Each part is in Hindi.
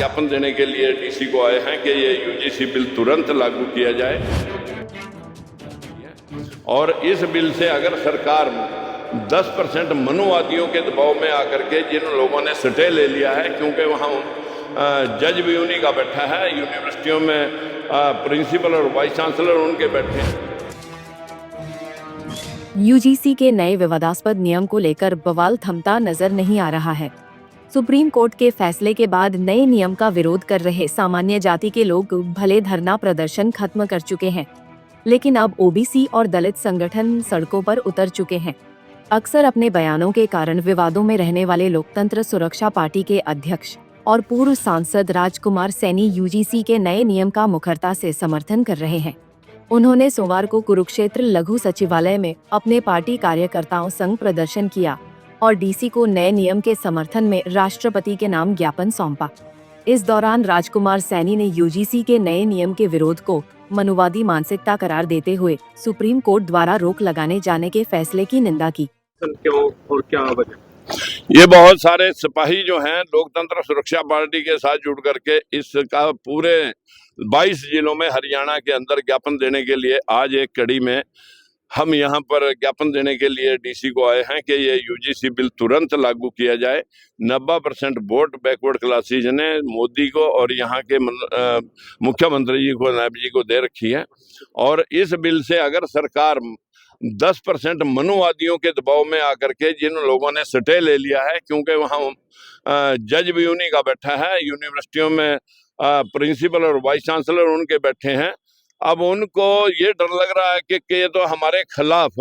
ज्ञापन देने के लिए डीसी को आए हैं कि ये यूजीसी बिल तुरंत लागू किया जाए और इस बिल से अगर सरकार 10% मनुवादियों के दबाव में आकर के जिन लोगों ने स्टे ले लिया है, क्योंकि वहाँ जज भी उन्हीं का बैठा है, यूनिवर्सिटियों में प्रिंसिपल और वाइस चांसलर उनके बैठे हैं। यूजीसी के नए विवादास्पद नियम को लेकर बवाल थमता नजर नहीं आ रहा है। सुप्रीम कोर्ट के फैसले के बाद नए नियम का विरोध कर रहे सामान्य जाति के लोग भले धरना प्रदर्शन खत्म कर चुके हैं, लेकिन अब ओबीसी और दलित संगठन सड़कों पर उतर चुके हैं। अक्सर अपने बयानों के कारण विवादों में रहने वाले लोकतंत्र सुरक्षा पार्टी के अध्यक्ष और पूर्व सांसद राजकुमार सैनी यूजीसी के नए नियम का मुखरता से समर्थन कर रहे हैं। उन्होंने सोमवार को कुरुक्षेत्र लघु सचिवालय में अपने पार्टी कार्यकर्ताओं संग प्रदर्शन किया और डीसी को नए नियम के समर्थन में राष्ट्रपति के नाम ज्ञापन सौंपा। इस दौरान राजकुमार सैनी ने यूजीसी के नए नियम के विरोध को मनुवादी मानसिकता करार देते हुए सुप्रीम कोर्ट द्वारा रोक लगाने जाने के फैसले की निंदा की। क्यों और क्या वजह? ये बहुत सारे सिपाही जो हैं लोकतंत्र सुरक्षा पार्टी के साथ जुड़ करके इसका पूरे 22 जिलों में हरियाणा के अंदर ज्ञापन देने के लिए आज एक कड़ी में हम यहाँ पर ज्ञापन देने के लिए डीसी को आए हैं कि ये यूजीसी बिल तुरंत लागू किया जाए। 90% वोट बैकवर्ड क्लासेज ने मोदी को और यहाँ के मुख्यमंत्री जी को, नायब जी को दे रखी है और इस बिल से अगर सरकार 10% मनुवादियों के दबाव में आकर के जिन लोगों ने स्टे ले लिया है, क्योंकि वहाँ जज भी उन्हीं का बैठा है, यूनिवर्सिटियों में प्रिंसिपल और वाइस चांसलर उनके बैठे हैं, अब उनको ये डर लग रहा है कि ये तो हमारे खिलाफ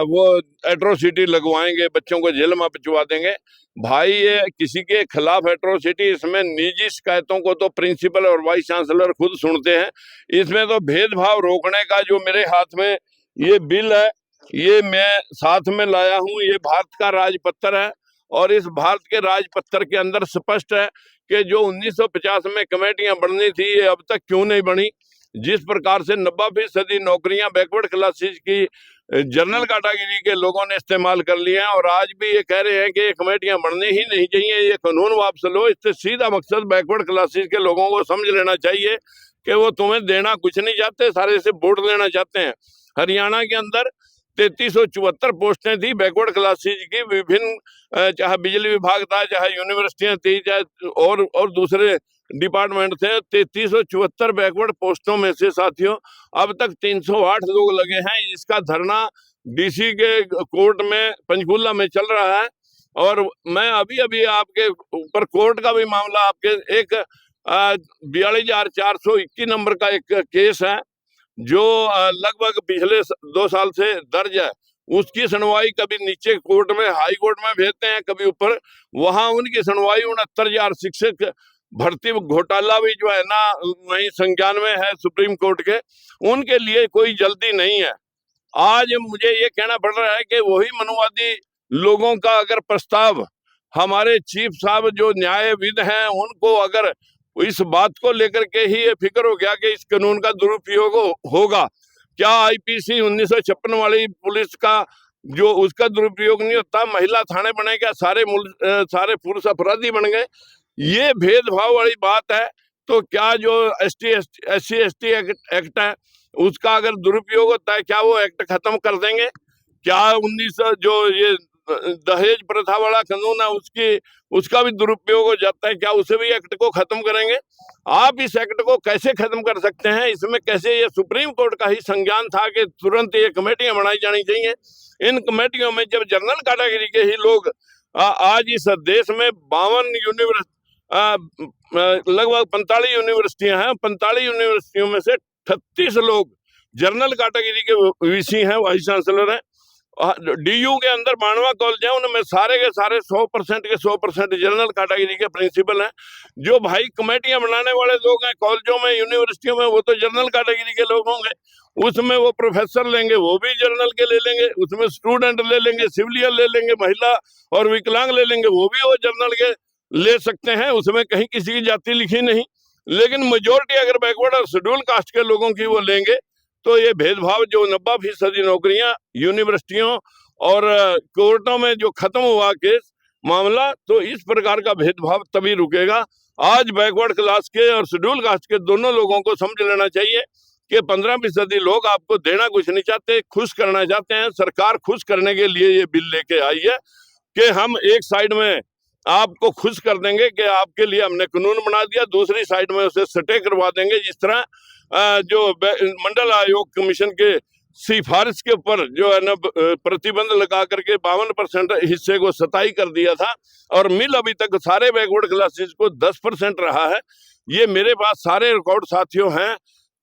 वो एट्रोसिटी लगवाएंगे, बच्चों को जेल में भिजवा देंगे। भाई ये किसी के खिलाफ एट्रोसिटी, इसमें निजी शिकायतों को तो प्रिंसिपल और वाइस चांसलर खुद सुनते हैं। इसमें तो भेदभाव रोकने का जो मेरे हाथ में ये बिल है, ये मैं साथ में लाया हूँ, ये भारत का राजपत्र है और इस भारत के राजपत्र के अंदर स्पष्ट है कि जो 1950 में कमेटियां बननी थी ये अब तक क्यों नहीं बनी। जिस प्रकार से 90% नौकरियां बैकवर्ड क्लासेज की जनरल कैटेगरी के लोगों ने इस्तेमाल कर लिए हैं और आज भी ये कह रहे हैं कि ये कमेटियां बननी ही नहीं चाहिए, ये कानून वापस लो। इससे सीधा मकसद बैकवर्ड क्लासेज के लोगों को समझ लेना चाहिए कि वो तुम्हें देना कुछ नहीं चाहते, सारे से वोट लेना चाहते हैं। हरियाणा के अंदर 3374 पोस्टें थी बैकवर्ड क्लासेज की, विभिन्न चाहे बिजली विभाग था, चाहे यूनिवर्सिटियां थी, चाहे और दूसरे डिपार्टमेंट थे। 3374 बैकवर्ड पोस्टों में से साथियों अब तक 308 लोग लगे हैं। इसका धरना डीसी के कोर्ट में पंचकूला में चल रहा है और मैं अभी आपके ऊपर कोर्ट का भी मामला, आपके एक 42,421 नंबर का एक केस है जो लगभग पिछले 2 साल से दर्ज है। उसकी सुनवाई कभी नीचे कोर्ट में, हाई कोर्ट में भेजते हैं, कभी ऊपर, वहां उनकी सुनवाई 69,000 शिक्षक भर्ती घोटाला भी जो है ना वही संज्ञान में है सुप्रीम कोर्ट के, उनके लिए कोई जल्दी नहीं है। आज मुझे ये कहना पड़ रहा है कि वही मनुवादी लोगों का अगर प्रस्ताव हमारे चीफ साहब जो न्यायविद हैं उनको अगर इस बात को लेकर के ही ये फिक्र हो गया कि इस कानून का दुरुपयोग होगा, क्या आईपीसी 1956 वाली पुलिस का जो उसका दुरुपयोग नहीं होता, महिला थाने बने क्या, सारे पुरुष अपराधी बन गए, ये भेदभाव वाली बात है। तो क्या जो SC ST एक्ट है उसका अगर दुरुपयोग होता है, क्या वो एक्ट खत्म कर देंगे? क्या 19 जो ये दहेज प्रथा वाला कानून है उसका भी दुरुपयोग हो जाता है, क्या उसे भी एक्ट को खत्म करेंगे? आप इस एक्ट को कैसे खत्म कर सकते हैं? इसमें कैसे, ये सुप्रीम कोर्ट का ही संज्ञान था कि तुरंत ये कमेटियां बनाई जानी चाहिए। इन कमेटियों में जब जनरल कैटेगरी के ही लोग आज इस देश में 52 लगभग 45 यूनिवर्सिटियां हैं, 45 यूनिवर्सिटियों में से 38 लोग जनरल कैटेगरी के वीसी हैं, वाइस चांसलर हैं। DU के अंदर 92 कॉलेज है, उनमें सारे के सारे 100% के 100% जनरल कैटेगरी के प्रिंसिपल हैं। जो भाई कमेटियां बनाने वाले लोग हैं कॉलेजों में, यूनिवर्सिटियों में, वो तो जनरल कैटेगरी के लोग होंगे। उसमें वो प्रोफेसर लेंगे, वो भी जनरल के ले लेंगे, उसमें स्टूडेंट ले लेंगे, सिविलियन ले लेंगे, महिला और विकलांग ले लेंगे, वो भी वो जनरल के ले सकते हैं। उसमें कहीं किसी की जाति लिखी नहीं, लेकिन मेजोरिटी अगर बैकवर्ड और शेड्यूल कास्ट के लोगों की वो लेंगे तो ये भेदभाव जो 90% नौकरियां यूनिवर्सिटियों और कोर्टों में जो खत्म हुआ केस मामला, तो इस प्रकार का भेदभाव तभी रुकेगा। आज बैकवर्ड क्लास के और शेड्यूल कास्ट के दोनों लोगों को समझ लेना चाहिए कि 15% लोग आपको देना कुछ नहीं चाहते, खुश करना चाहते हैं। सरकार खुश करने के लिए ये बिल लेके आई है कि हम एक साइड में आपको खुश कर देंगे कि आपके लिए हमने कानून बना दिया, दूसरी साइड में उसे स्टे करवा देंगे। जिस तरह जो मंडल आयोग कमीशन के सिफारिश के ऊपर जो है ना प्रतिबंध लगा करके 52% हिस्से को 27 कर दिया था और मिल अभी तक सारे बैकवर्ड क्लासेस को 10% रहा है। ये मेरे पास सारे रिकॉर्ड साथियों हैं,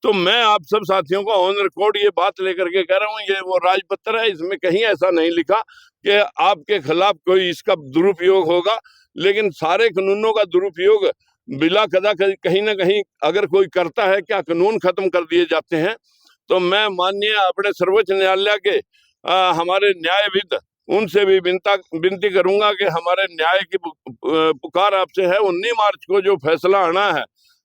तो मैं आप सब साथियों को ऑन रिकॉर्ड ये बात लेकर के कह रहा हूँ, ये वो राजपत्र है, इसमें कहीं ऐसा नहीं लिखा कि आपके खिलाफ कोई इसका दुरुपयोग होगा। लेकिन सारे कानूनों का दुरुपयोग बिला कदा कहीं ना कहीं अगर कोई करता है, क्या कानून खत्म कर दिए जाते हैं। तो मैं माननीय अपने सर्वोच्च न्यायालय के हमारे न्यायविद उनसे भी विनती करूंगा कि हमारे न्याय की पुकार आपसे है। 19 मार्च को जो फैसला आना है,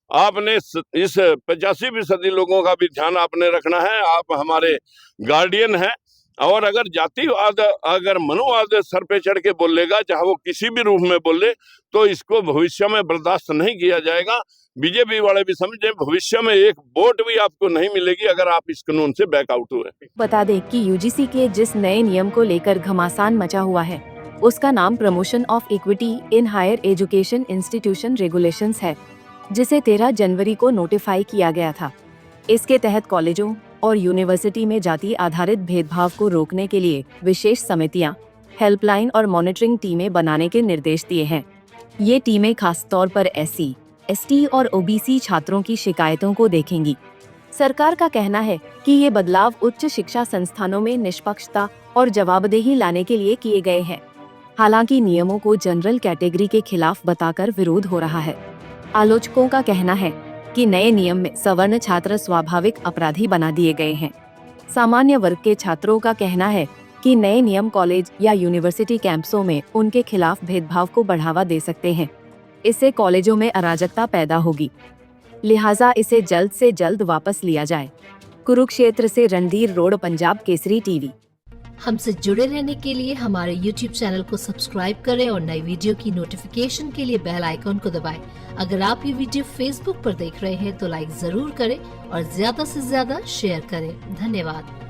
आपने इस 85% लोगों का भी ध्यान आपने रखना है। आप हमारे गार्डियन हैं और अगर जातिवाद, अगर मनुवाद सर पे चढ़ के बोलेगा, चाहे वो किसी भी रूप में बोले, तो इसको भविष्य में बर्दाश्त नहीं किया जाएगा। बीजेपी वाले भी समझें, भविष्य में एक वोट भी आपको नहीं मिलेगी अगर आप इस कानून से बैकआउट हुए। बता दें कि यूजीसी के जिस नए नियम को लेकर घमासान मचा हुआ है, उसका नाम promotion of equity in higher education institution regulations है, जिसे 13 जनवरी को नोटिफाई किया गया था। इसके तहत कॉलेजों और यूनिवर्सिटी में जाति आधारित भेदभाव को रोकने के लिए विशेष समितियां, हेल्पलाइन और मॉनिटरिंग टीमें बनाने के निर्देश दिए हैं। ये टीमें खासतौर पर SC, ST और OBC छात्रों की शिकायतों को देखेंगी। सरकार का कहना है कि ये बदलाव उच्च शिक्षा संस्थानों में निष्पक्षता और जवाबदेही लाने के लिए किए गए हैं। हालांकि नियमों को जनरल कैटेगरी के खिलाफ बताकर विरोध हो रहा है। आलोचकों का कहना है कि नए नियम में सवर्ण छात्र स्वाभाविक अपराधी बना दिए गए हैं। सामान्य वर्ग के छात्रों का कहना है कि नए नियम कॉलेज या यूनिवर्सिटी कैंपसों में उनके खिलाफ भेदभाव को बढ़ावा दे सकते हैं। इससे कॉलेजों में अराजकता पैदा होगी, लिहाजा इसे जल्द से जल्द वापस लिया जाए। कुरुक्षेत्र से रणधीर रोड, पंजाब केसरी टीवी। हमसे जुड़े रहने के लिए हमारे YouTube चैनल को सब्सक्राइब करें और नई वीडियो की नोटिफिकेशन के लिए बेल आइकॉन को दबाएं। अगर आप ये वीडियो Facebook पर देख रहे हैं तो लाइक जरूर करें और ज्यादा से ज्यादा शेयर करें। धन्यवाद।